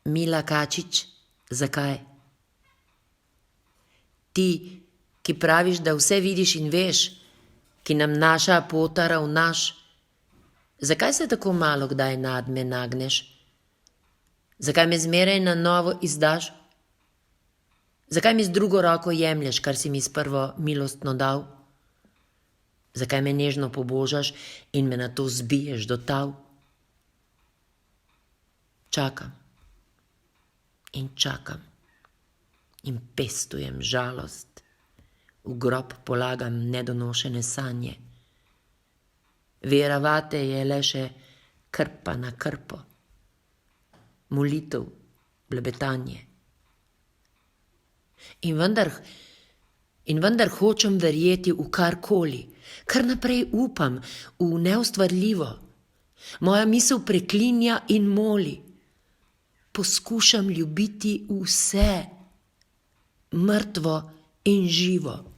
Mila Kačič, zakaj? Ti, ki praviš, da vse vidiš in veš, ki nam naša pota ravnaš, zakaj se tako malo kdaj nadme nagneš? Zakaj me zmeraj na novo izdaš? Zakaj mi z drugo roko jemlješ, kar si mi s prvo milostno dal? Zakaj me nežno pobožaš in me nato zbiješ do tal? Čakam in čakam in pestujem žalost, v grob polagam nedonošene sanje. Vera vate je le še krpa na krpo, molitev, blebetanje. In vendar hočem verjeti v karkoli, kar naprej upam v neustvarljivo. Moja misel preklinja in moli. Poskušam ljubiti vse, mrtvo in živo.